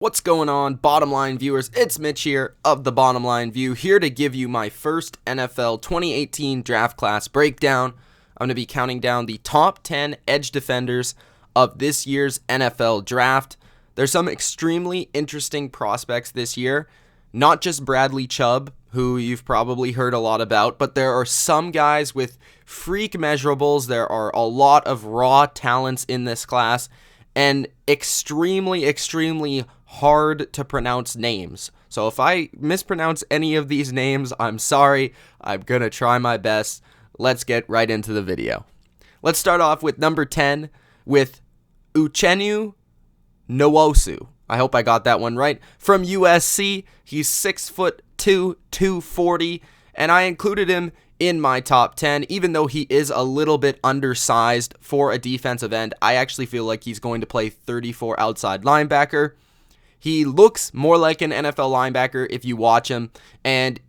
What's going on, Bottom Line viewers? It's Mitch here of TheBottomLineView, here to give you my first NFL 2018 draft class breakdown. I'm going to be counting down the top 10 edge defenders of this year's NFL draft. There's some extremely interesting prospects this year, not just Bradley Chubb, who you've probably heard a lot about, but there are some guys with freak measurables. There are a lot of raw talents in this class, and extremely hard to pronounce names. So if I mispronounce any of these names, I'm sorry. I'm gonna try my best. Let's get right into the video. Let's start off with number 10 with Uchenna Nwosu. I hope I got that one right. From USC, he's 6'2", 240, and I included him in my top 10, even though he is a little bit undersized for a defensive end. I actually feel like he's going to play 34 outside linebacker. He looks more like an NFL linebacker if you watch him, and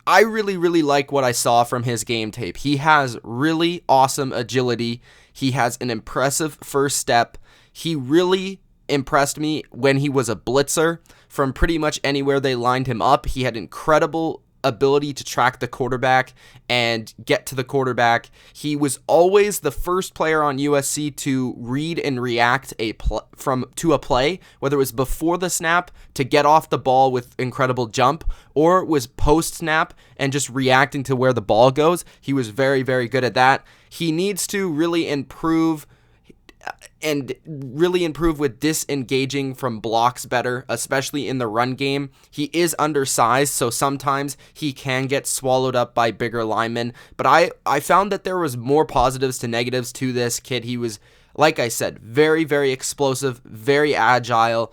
I really like what I saw from his game tape. He has really awesome agility. He has an impressive first step. He really impressed me when he was a blitzer. From pretty much anywhere they lined him up, he had incredible ability to track the quarterback and get to the quarterback. He was always the first player on USC to read and react to a play, whether it was before the snap to get off the ball with incredible jump, or it was post snap and just reacting to where the ball goes. He was very good at that. He needs to really improve with disengaging from blocks better, especially in the run game. He is undersized, so sometimes he can get swallowed up by bigger linemen, but I found that there was more positives to negatives to this kid. He was, like I said, very explosive, very agile.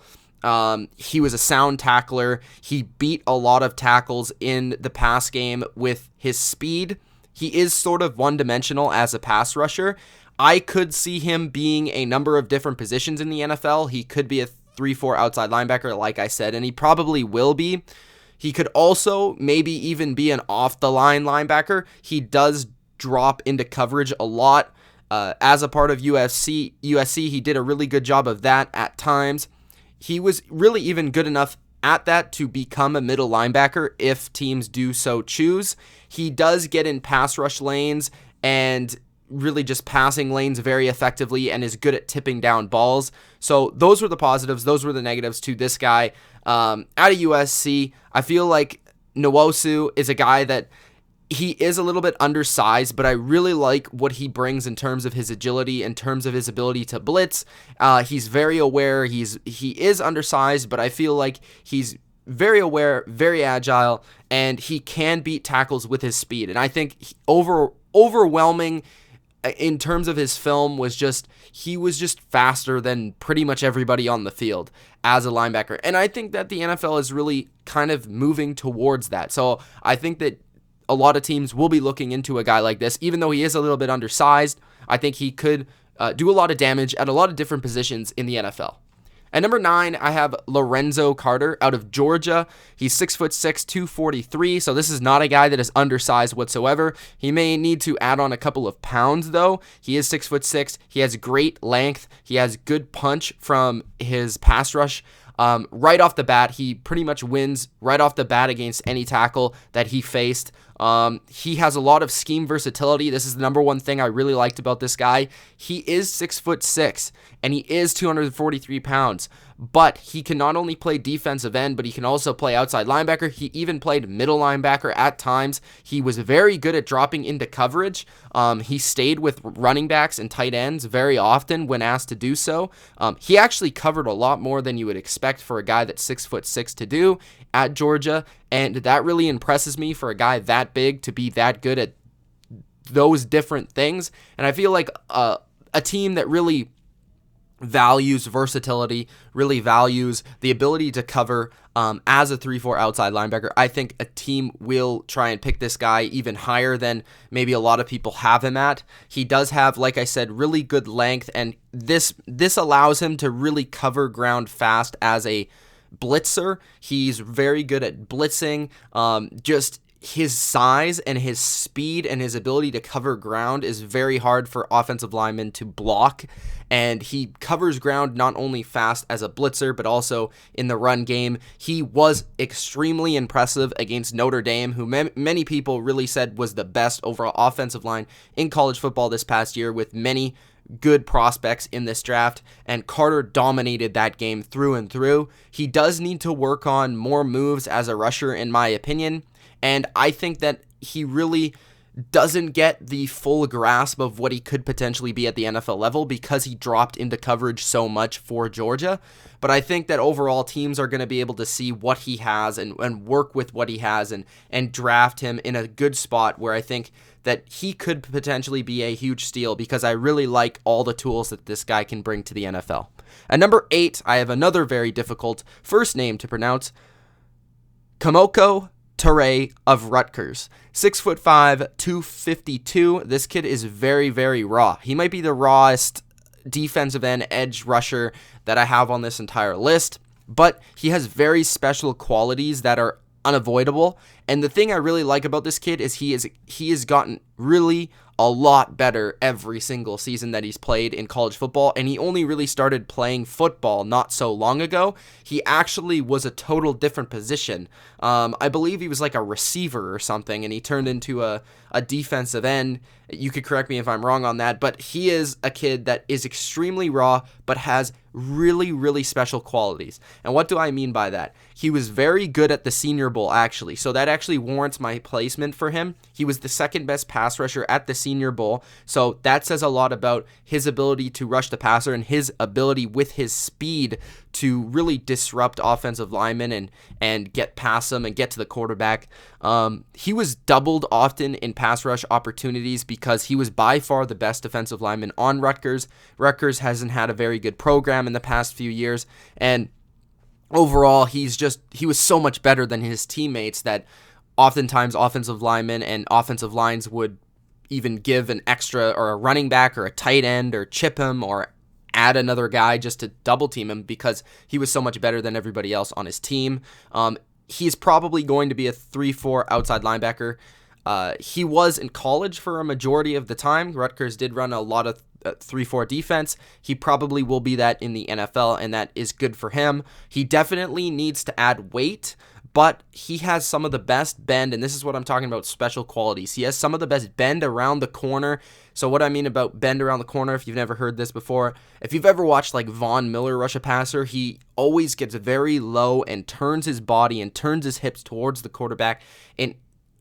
He was a sound tackler. He beat a lot of tackles in the pass game with his speed. He is sort of one-dimensional as a pass rusher. I could see him being a number of different positions in the NFL. He could be a 3-4 outside linebacker, like I said, and he probably will be. He could also maybe even be an off-the-line linebacker. He does drop into coverage a lot. As a part of USC, he did a really good job of that at times. He was really even good enough at that to become a middle linebacker if teams do so choose. He does get in pass rush lanes and really just passing lanes very effectively, and is good at tipping down balls. So those were the positives. Those were the negatives to this guy. Out of USC, I feel like Nwosu is a guy that he is a little bit undersized, but I really like what he brings in terms of his agility, in terms of his ability to blitz. He's very aware. He is undersized, but I feel like he's very aware, very agile, and he can beat tackles with his speed. And I think overwhelming in terms of his film he was just faster than pretty much everybody on the field as a linebacker. And I think that the NFL is really kind of moving towards that. So I think that a lot of teams will be looking into a guy like this. Even though he is a little bit undersized, I think he could do a lot of damage at a lot of different positions in the NFL. At number 9, I have Lorenzo out of Georgia. He's 6'6", 243, so this is not a guy that is undersized whatsoever. He may need to add on a couple of pounds, though. He is 6'6". He has great length. He has good punch from his pass rush. Right off the bat, he pretty much wins right off the bat against any tackle that he faced. He has a lot of scheme versatility. This is the number one thing I really liked about this guy. He is 6'6", and he is 243 pounds, but he can not only play defensive end, but he can also play outside linebacker. He even played middle linebacker at times. He was very good at dropping into coverage. He stayed with running backs and tight ends very often when asked to do so. He actually covered a lot more than you would expect for a guy that's 6'6" to do at Georgia, and that really impresses me for a guy that big to be that good at those different things. And I feel like a team that really values versatility, really values the ability to cover as a 3-4 outside linebacker, I think a team will try and pick this guy even higher than maybe a lot of people have him at. He does have, like I said, really good length, and this allows him to really cover ground fast as a blitzer. He's very good at blitzing. his size and his speed and his ability to cover ground is very hard for offensive linemen to block, and he covers ground not only fast as a blitzer, but also in the run game. He was extremely impressive against Notre Dame, who many people really said was the best overall offensive line in college football this past year, with many good prospects in this draft, and Carter dominated that game through and through. He does need to work on more moves as a rusher, in my opinion, and I think that he really doesn't get the full grasp of what he could potentially be at the NFL level because he dropped into coverage so much for Georgia. But I think that overall teams are going to be able to see what he has and work with what he has and draft him in a good spot where I think that he could potentially be a huge steal because I really like all the tools that this guy can bring to the NFL. At number 8, I have another very difficult first name to pronounce, Kemko Turay of Rutgers. 6'5", 252. This kid is very, very raw. He might be the rawest defensive end edge rusher that I have on this entire list, but he has very special qualities that are unavoidable. And the thing I really like about this kid is he has gotten really a lot better every single season that he's played in college football, and he only really started playing football not so long ago. He actually was a total different position. I believe he was like a receiver or something, and he turned into a defensive end. You could correct me if I'm wrong on that, but he is a kid that is extremely raw, but has really, really special qualities. And what do I mean by that? He was very good at the Senior Bowl, actually, so that actually warrants my placement for him. He was the second best pass rusher at the Senior Bowl, so that says a lot about his ability to rush the passer and his ability with his speed to really disrupt offensive linemen and get past them and get to the quarterback. He was doubled often in pass rush opportunities because he was by far the best defensive lineman on Rutgers. Rutgers hasn't had a very good program in the past few years, and overall he was so much better than his teammates that oftentimes offensive linemen and offensive lines would even give an extra or a running back or a tight end or chip him or add another guy just to double team him because he was so much better than everybody else on his team. He's probably going to be a 3-4 outside linebacker. He was in college for a majority of the time. Rutgers did run a lot of 3-4 defense. He probably will be that in the NFL, and that is good for him. He definitely needs to add weight, but he has some of the best bend, and this is what I'm talking about, special qualities. He has some of the best bend around the corner. So what I mean about bend around the corner, if you've never heard this before, if you've ever watched like Von Miller rush a passer, he always gets very low and turns his body and turns his hips towards the quarterback in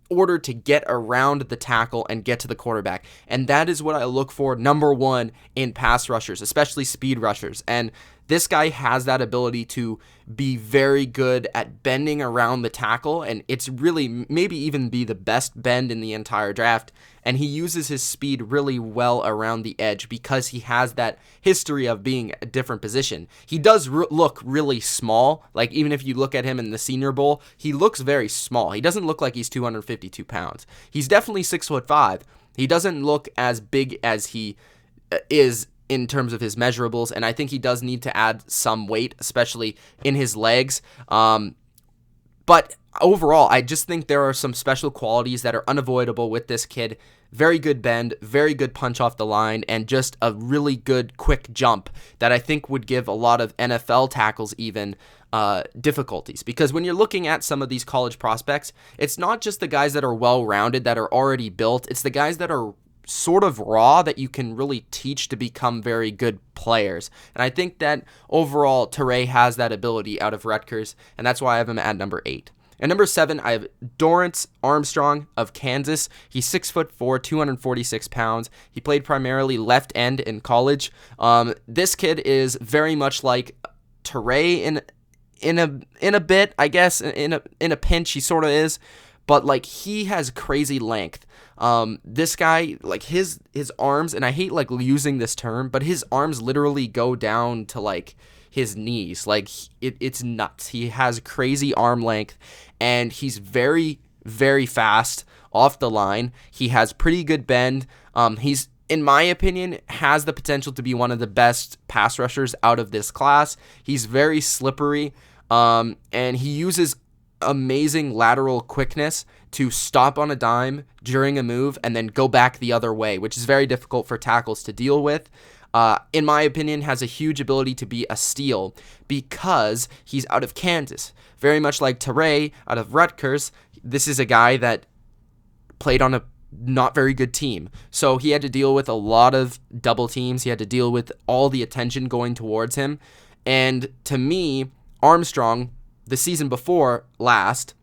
order to get around the tackle and get to the quarterback. And that is what I look for, number one, in pass rushers, especially speed rushers. And this guy has that ability to be very good at bending around the tackle, and it's really maybe even be the best bend in the entire draft. And he uses his speed really well around the edge because he has that history of being a different position. He does look really small. Like, even if you look at him in the Senior Bowl, he looks very small. He doesn't look like he's 252 pounds. He's definitely 6'5". He doesn't look as big as he is in terms of his measurables, and I think he does need to add some weight, especially in his legs. But overall, I just think there are some special qualities that are unavoidable with this kid. Very good bend, very good punch off the line, and just a really good quick jump that I think would give a lot of NFL tackles even difficulties. Because when you're looking at some of these college prospects, it's not just the guys that are well-rounded, that are already built. It's the guys that are sort of raw that you can really teach to become very good players. And I think that overall Turay has that ability out of Rutgers, and that's why I have him at number 8. At number 7, I have Dorance Armstrong of Kansas. He's 6'4", 246 pounds. He played primarily left end in college. This kid is very much like Turay in a bit, I guess. In a pinch, he sort of is. But like, he has crazy length. This guy, like his arms, and I hate like using this term, but his arms literally go down to like his knees. Like, it's nuts. He has crazy arm length, and he's very, very fast off the line. He has pretty good bend. He's, in my opinion, has the potential to be one of the best pass rushers out of this class. He's very slippery, and he uses amazing lateral quickness to stop on a dime during a move and then go back the other way, which is very difficult for tackles to deal with. In my opinion, has a huge ability to be a steal because he's out of Kansas. Very much like Turay out of Rutgers, this is a guy that played on a not very good team. So he had to deal with a lot of double teams. He had to deal with all the attention going towards him. And to me, Armstrong, the season before last,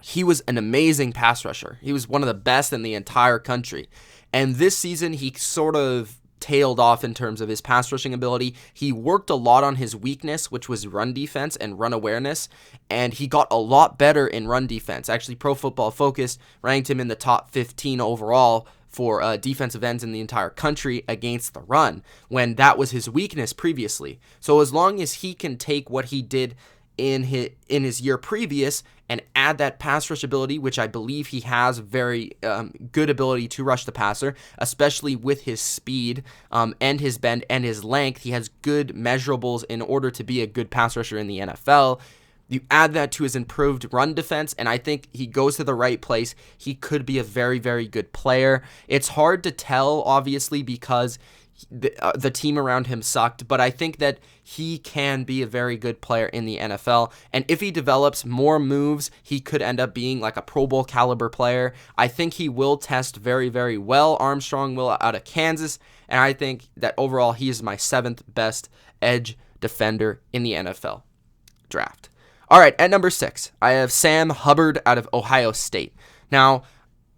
he was an amazing pass rusher. He was one of the best in the entire country. And this season, he sort of tailed off in terms of his pass rushing ability. He worked a lot on his weakness, which was run defense and run awareness, and he got a lot better in run defense. Actually, Pro Football Focus ranked him in the top 15 overall for defensive ends in the entire country against the run, when that was his weakness previously. So as long as he can take what he did in his year previous and add that pass rush ability, which I believe he has very good ability to rush the passer, especially with his speed and his bend and his length. He has good measurables in order to be a good pass rusher in the NFL. You add that to his improved run defense, and I think he goes to the right place. He could be a very, very good player. It's hard to tell, obviously, because the team around him sucked, but I think that he can be a very good player in the NFL, and if he develops more moves, he could end up being like a Pro Bowl caliber player. I think he will test very, very well. Armstrong will, out of Kansas, and I think that overall he is my 7th best edge defender in the NFL draft. All right, at number 6, I have Sam Hubbard out of Ohio State. Now,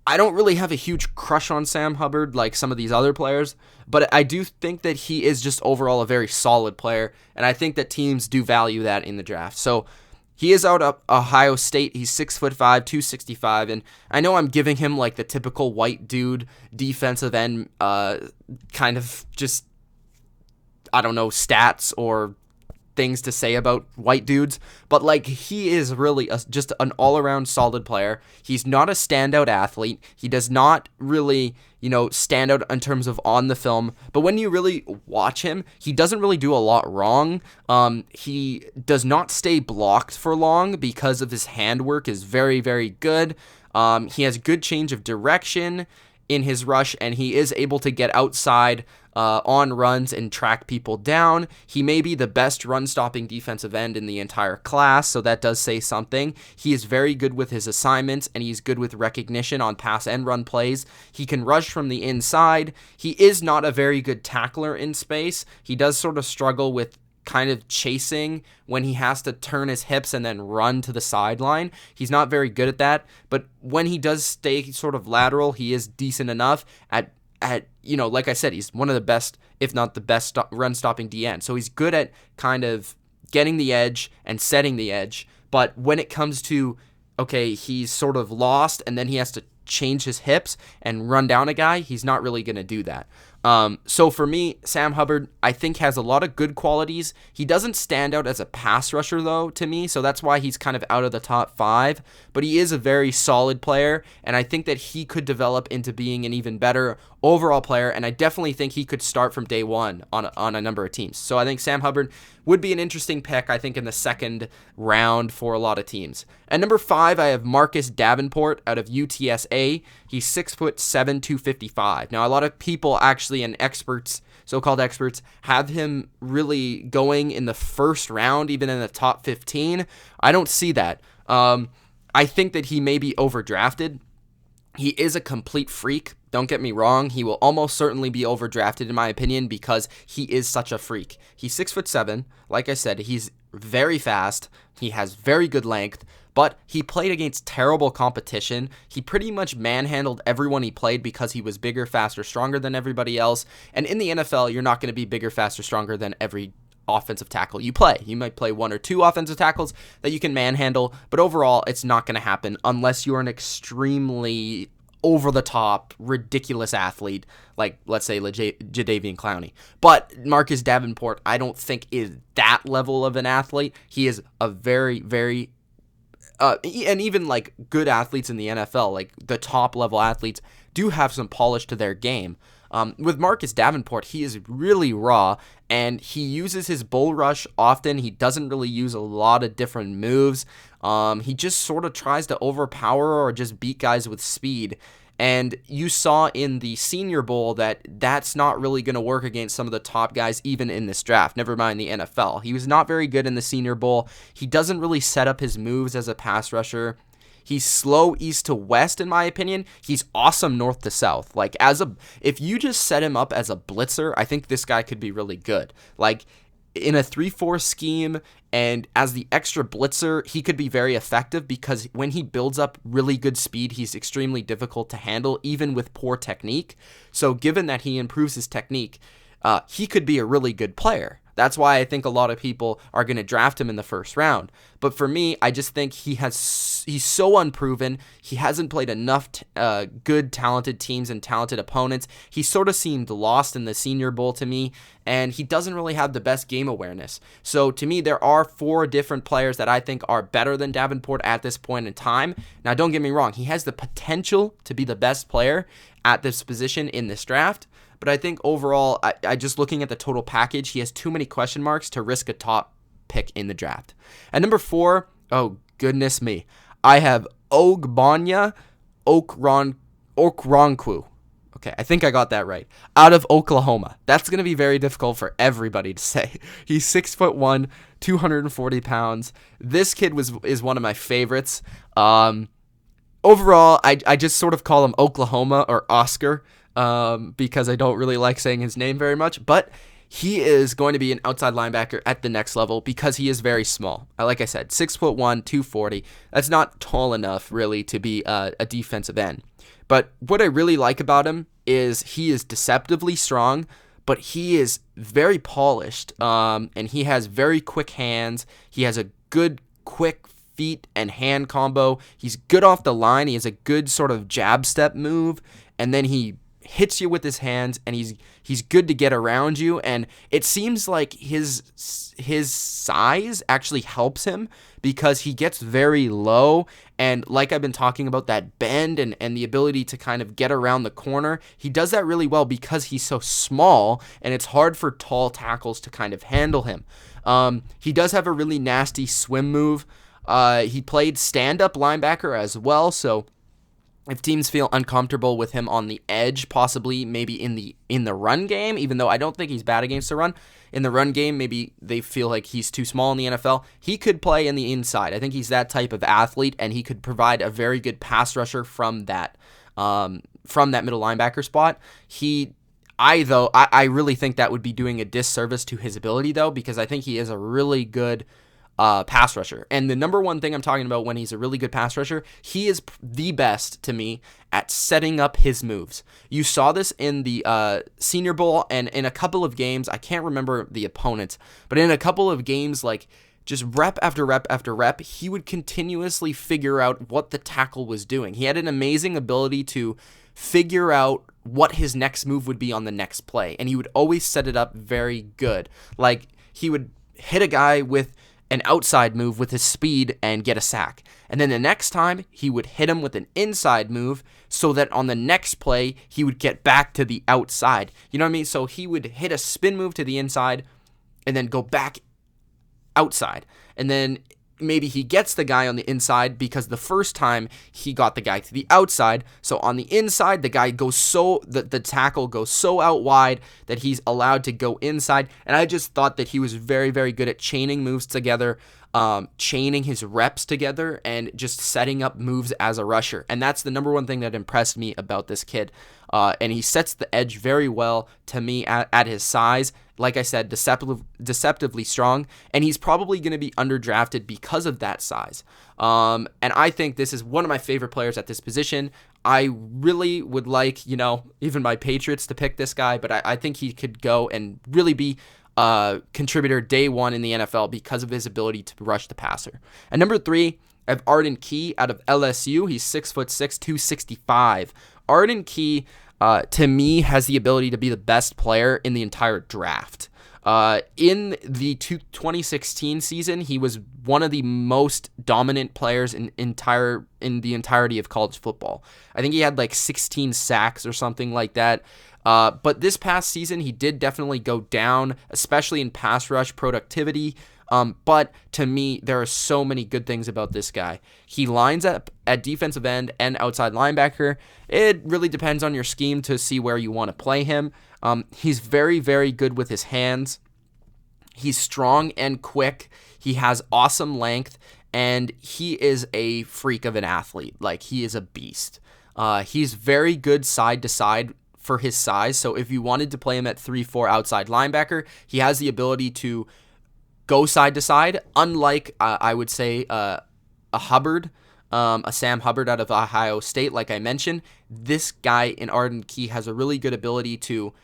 I don't really have a huge crush on Sam Hubbard like some of these other players, but I do think that he is just overall a very solid player, and I think that teams do value that in the draft. So he is out of Ohio State. He's 6'5", 265, and I know I'm giving him like the typical white dude defensive end kind of just, I don't know, stats or things to say about white dudes, but like he is really just an all-around solid player. He's not a standout athlete. He does not really, stand out in terms of on the film, but when you really watch him, he doesn't really do a lot wrong. He does not stay blocked for long because of his handwork is very, very good. He has good change of direction in his rush, and he is able to get outside on runs and track people down. He may be the best run-stopping defensive end in the entire class, so that does say something. He is very good with his assignments, and he's good with recognition on pass and run plays. He can rush from the inside. He is not a very good tackler in space. He does sort of struggle with kind of chasing when he has to turn his hips and then run to the sideline. He's not very good at that, but when he does stay sort of lateral, he is decent enough at like I said, he's one of the best, if not the best run-stopping DN. So he's good at kind of getting the edge and setting the edge, but when it comes to, okay, he's sort of lost and then he has to change his hips and run down a guy, he's not really going to do that. So for me, Sam Hubbard, I think, has a lot of good qualities. He doesn't stand out as a pass rusher, though, to me, so that's why he's kind of out of the top 5. But he is a very solid player, and I think that he could develop into being an even better overall player, and I definitely think he could start from day one on a number of teams. So I think Sam Hubbard would be an interesting pick, I think, in the second round for a lot of teams. At number 5, I have Marcus Davenport out of UTSA. He's 6'7", 255. Now, a lot of people actually, and experts, so-called experts, have him really going in the first round, even in the top 15. I don't see that. I think that he may be overdrafted. He is a complete freak. Don't get me wrong. He will almost certainly be overdrafted, in my opinion, because he is such a freak. He's 6'7". Like I said, he's very fast. He has very good length, but he played against terrible competition. He pretty much manhandled everyone he played because he was bigger, faster, stronger than everybody else. And in the NFL, you're not going to be bigger, faster, stronger than every offensive tackle you play. You might play 1 or 2 offensive tackles that you can manhandle, but overall, it's not going to happen unless you're an extremely over-the-top, ridiculous athlete, like, let's say, Jadeveon Clowney. But Marcus Davenport, I don't think is that level of an athlete. He is a very, very, and even, like, good athletes in the NFL, like, the top-level athletes, do have some polish to their game. With Marcus Davenport, he is really raw, and he uses his bull rush often. He doesn't really use a lot of different moves. He just sort of tries to overpower or just beat guys with speed. And you saw in the Senior Bowl that that's not really going to work against some of the top guys, even in this draft, never mind the NFL. He was not very good in the Senior Bowl. He doesn't really set up his moves as a pass rusher. He's slow east to west, in my opinion. He's awesome north to south. Like, if you just set him up as a blitzer, I think this guy could be really good. Like, in a 3-4 scheme and as the extra blitzer, he could be very effective because when he builds up really good speed, he's extremely difficult to handle, even with poor technique. So given that he improves his technique, he could be a really good player. That's why I think a lot of people are going to draft him in the first round. But for me, I just think he's so unproven. He hasn't played enough good, talented teams and talented opponents. He sort of seemed lost in the Senior Bowl to me, and he doesn't really have the best game awareness. So to me, there are 4 different players that I think are better than Davenport at this point in time. Now, don't get me wrong. He has the potential to be the best player at this position in this draft. But I think overall, I just looking at the total package, he has too many question marks to risk a top pick in the draft. At number 4, oh goodness me, I have Ogbomia Okoronkwo. Okay, I think I got that right. Out of Oklahoma. That's going to be very difficult for everybody to say. He's 6'1", 240 pounds. This kid is one of my favorites. Overall, I just sort of call him Oklahoma or Oscar. Because I don't really like saying his name very much, but he is going to be an outside linebacker at the next level because he is very small. Like I said, 6'1", 240. That's not tall enough really to be a defensive end. But what I really like about him is he is deceptively strong, but he is very polished, and he has very quick hands. He has a good, quick feet and hand combo. He's good off the line. He has a good sort of jab step move, and then he hits you with his hands, and he's good to get around you, and it seems like his size actually helps him because he gets very low, and like I've been talking about, that bend and the ability to kind of get around the corner, he does that really well because he's so small, and it's hard for tall tackles to kind of handle him. He does have a really nasty swim move. He played stand-up linebacker as well, so if teams feel uncomfortable with him on the edge, possibly maybe in the run game, even though I don't think he's bad against the run, in the run game, maybe they feel like he's too small in the NFL, he could play in the inside. I think he's that type of athlete, and he could provide a very good pass rusher from that middle linebacker spot. I really think that would be doing a disservice to his ability, though, because I think he is a really good pass rusher. And the number one thing I'm talking about when he's a really good pass rusher, he is the best to me at setting up his moves. You saw this in the Senior Bowl and in a couple of games. I can't remember the opponents, but in a couple of games, like just rep after rep after rep, he would continuously figure out what the tackle was doing. He had an amazing ability to figure out what his next move would be on the next play, and he would always set it up very good. Like, he would hit a guy with an outside move with his speed and get a sack. And then the next time, he would hit him with an inside move so that on the next play, he would get back to the outside. You know what I mean? So he would hit a spin move to the inside and then go back outside. And then maybe he gets the guy on the inside because the first time he got the guy to the outside. So on the inside, the guy goes the tackle goes so out wide that he's allowed to go inside. And I just thought that he was very, very good at chaining moves together, chaining his reps together, and just setting up moves as a rusher. And that's the number one thing that impressed me about this kid. And he sets the edge very well to me at his size. Like I said, deceptively strong, and he's probably going to be underdrafted because of that size. And I think this is one of my favorite players at this position. I really would like, even my Patriots to pick this guy, but I think he could go and really be a contributor day one in the NFL because of his ability to rush the passer. At number 3, I have Arden out of LSU. He's 6'6", 265. Arden Key, to me, has the ability to be the best player in the entire draft. In the 2016 season, he was one of the most dominant players in the entirety of college football. I think he had like 16 sacks or something like that. But this past season, he did definitely go down, especially in pass rush productivity. But to me, there are so many good things about this guy. He lines up at defensive end and outside linebacker. It really depends on your scheme to see where you want to play him. He's very, very good with his hands. He's strong and quick. He has awesome length, and he is a freak of an athlete. Like, he is a beast. He's very good side to side for his size. So if you wanted to play him at 3-4 outside linebacker, he has the ability to go side to side, unlike, I would say, a Hubbard, a Sam Hubbard out of Ohio State, like I mentioned. This guy in Arden Key has a really good ability to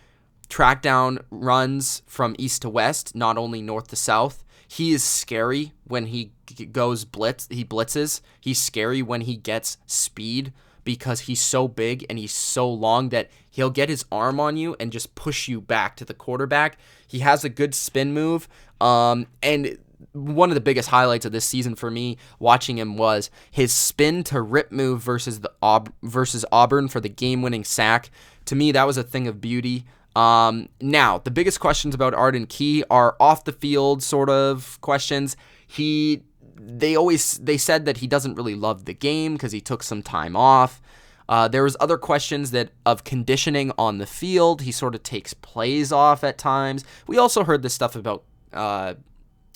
track down runs from east to west, not only north to south. He is scary when he goes blitz. He blitzes. He's scary when he gets speed because he's so big and he's so long that he'll get his arm on you and just push you back to the quarterback. He has a good spin move. And one of the biggest highlights of this season for me watching him was his spin to rip move versus Auburn for the game-winning sack. To me, that was a thing of beauty. Now, the biggest questions about Arden Key are off the field sort of questions. They said that he doesn't really love the game because he took some time off. There was other questions of conditioning on the field. He sort of takes plays off at times. We also heard this stuff about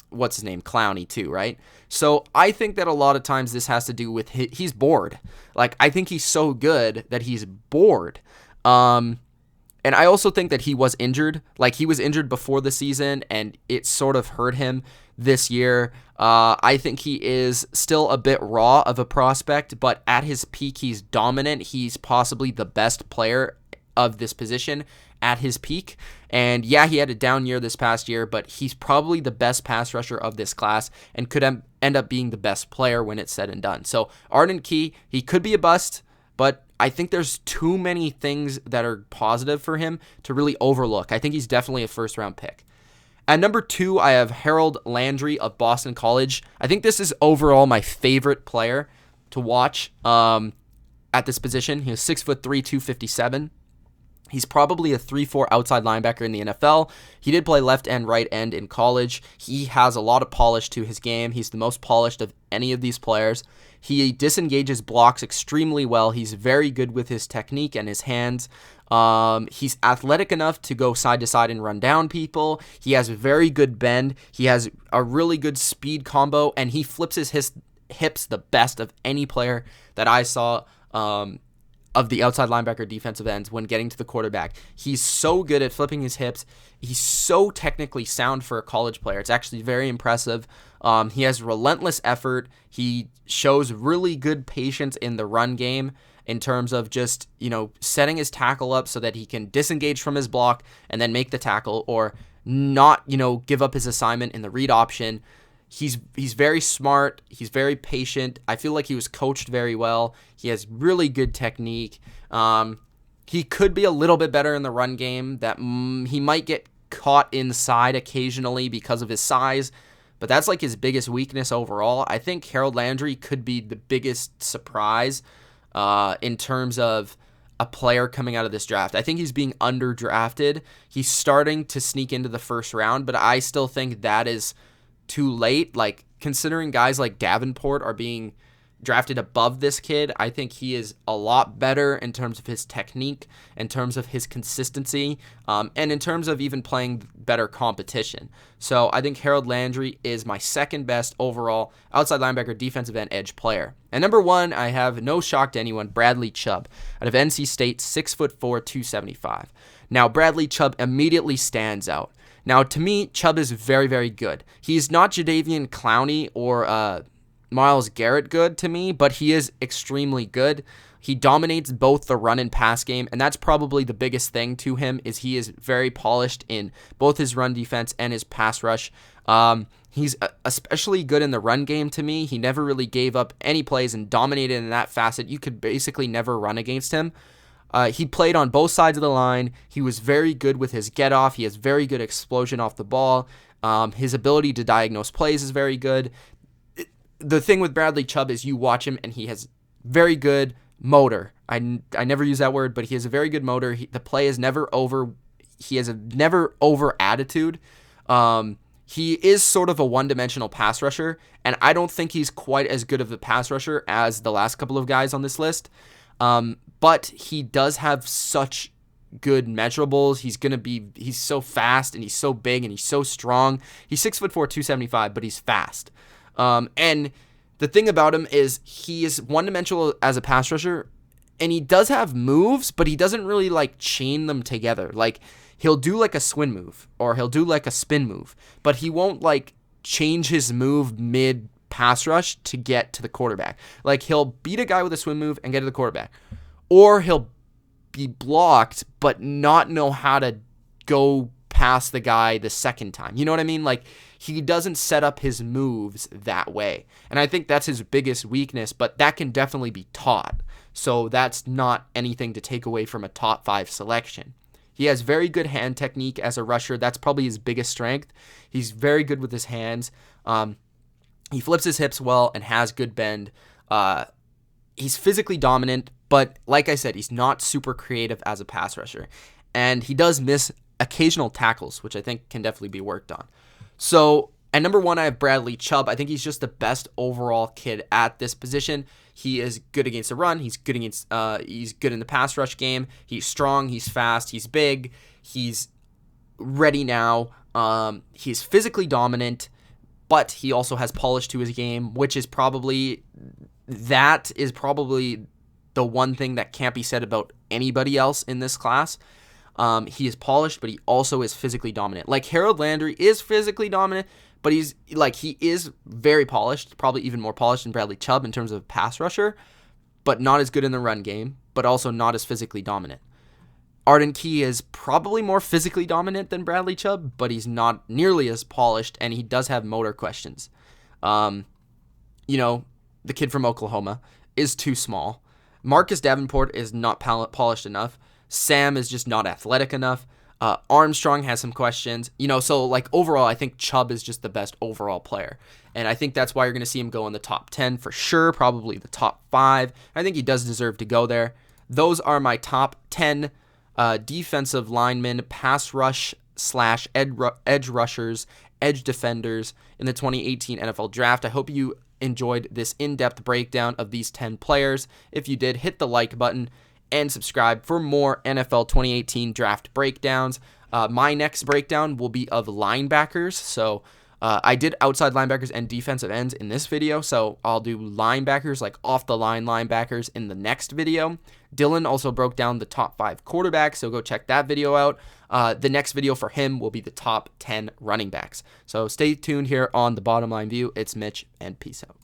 what's his name, Clowney too, right? So I think that a lot of times this has to do with he's bored. Like, I think he's so good that he's bored. And I also think that he was injured. Like, he was injured before the season, and it sort of hurt him this year. I think he is still a bit raw of a prospect, but at his peak, he's dominant. He's possibly the best player of this position at his peak. And yeah, he had a down year this past year, but he's probably the best pass rusher of this class and could end up being the best player when it's said and done. So Arden Key, he could be a bust, but I think there's too many things that are positive for him to really overlook. I think he's definitely a first-round pick. At number 2, I have Harold Landry of Boston College. I think this is overall my favorite player to watch at this position. He was 6'3", 257. He's probably a 3-4 outside linebacker in the NFL. He did play left and right end in college. He has a lot of polish to his game. He's the most polished of any of these players. He disengages blocks extremely well. He's very good with his technique and his hands. He's athletic enough to go side to side and run down people. He has a very good bend. He has a really good speed combo, and he flips his hips the best of any player that I saw of the outside linebacker defensive ends when getting to the quarterback. He's so good at flipping his hips. He's so technically sound for a college player. It's actually very impressive. He has relentless effort. He shows really good patience in the run game in terms of just, setting his tackle up so that he can disengage from his block and then make the tackle, or not, give up his assignment in the read option. He's very smart. He's very patient. I feel like he was coached very well. He has really good technique. He could be a little bit better in the run game. That he might get caught inside occasionally because of his size, but that's like his biggest weakness overall. I think Harold Landry could be the biggest surprise in terms of a player coming out of this draft. I think he's being underdrafted. He's starting to sneak into the first round, but I still think that is too late. Like, considering guys like Davenport are being drafted above this kid, I think he is a lot better in terms of his technique, in terms of his consistency, and in terms of even playing better competition. So I think Harold Landry is my second best overall outside linebacker, defensive end, edge player. And number 1, I have, no shock to anyone, Bradley Chubb out of NC State, 6'4", 275. Now, Bradley Chubb immediately stands out. Now, to me, Chubb is very, very good. He's not Jadeveon Clowney or Myles Garrett good to me, but he is extremely good. He dominates both the run and pass game, and that's probably the biggest thing to him, is he is very polished in both his run defense and his pass rush. He's especially good in the run game to me. He never really gave up any plays and dominated in that facet. You could basically never run against him. He played on both sides of the line. He was very good with his get-off. He has very good explosion off the ball. His ability to diagnose plays is very good. The thing with Bradley Chubb is you watch him and he has very good motor, I never use that word, but he has a very good motor. The play is never over. He has a never over attitude. He is sort of a one-dimensional pass rusher, and I don't think he's quite as good of a pass rusher as the last couple of guys on this list. But he does have such good measurables. He's so fast, and he's so big, and he's so strong. He's 6'4", 275, but he's fast. And the thing about him is he is one-dimensional as a pass rusher, and he does have moves, but he doesn't really like chain them together. Like, he'll do like a swing move, or he'll do like a spin move, but he won't like change his move mid pass rush to get to the quarterback. Like, he'll beat a guy with a swing move and get to the quarterback, or he'll be blocked but not know how to go past the guy the second time. You know what I mean? Like, he doesn't set up his moves that way. And I think that's his biggest weakness, but that can definitely be taught. So that's not anything to take away from a top 5 selection. He has very good hand technique as a rusher. That's probably his biggest strength. He's very good with his hands. He flips his hips well and has good bend. He's physically dominant, but like I said, he's not super creative as a pass rusher. And he does miss occasional tackles, which I think can definitely be worked on. So at number 1, I have Bradley Chubb. I think he's just the best overall kid at this position. He is good against the run. He's good in the pass rush game. He's strong. He's fast. He's big. He's ready now. He's physically dominant, but he also has polish to his game, which is probably the one thing that can't be said about anybody else in this class. He is polished, but he also is physically dominant. Like, Harold Landry is physically dominant, but he is very polished, probably even more polished than Bradley Chubb in terms of pass rusher, but not as good in the run game, but also not as physically dominant. Arden Key is probably more physically dominant than Bradley Chubb, but he's not nearly as polished, and he does have motor questions. The kid from Oklahoma is too small. Marcus Davenport is not polished enough. Sam is just not athletic enough. Armstrong has some questions. So like overall, I think Chubb is just the best overall player. And I think that's why you're going to see him go in the top 10 for sure, probably the top 5. I think he does deserve to go there. Those are my top 10 defensive linemen, pass rush / edge rushers, edge defenders in the 2018 NFL Draft. I hope you enjoyed this in-depth breakdown of these 10 players. If you did, hit the like button and subscribe for more NFL 2018 draft breakdowns. My next breakdown will be of linebackers. So I did outside linebackers and defensive ends in this video, so I'll do linebackers, like off-the-line linebackers, in the next video. Dylan also broke down the top 5 quarterbacks, so go check that video out. The next video for him will be the top 10 running backs. So stay tuned here on The Bottom Line View. It's Mitch, and peace out.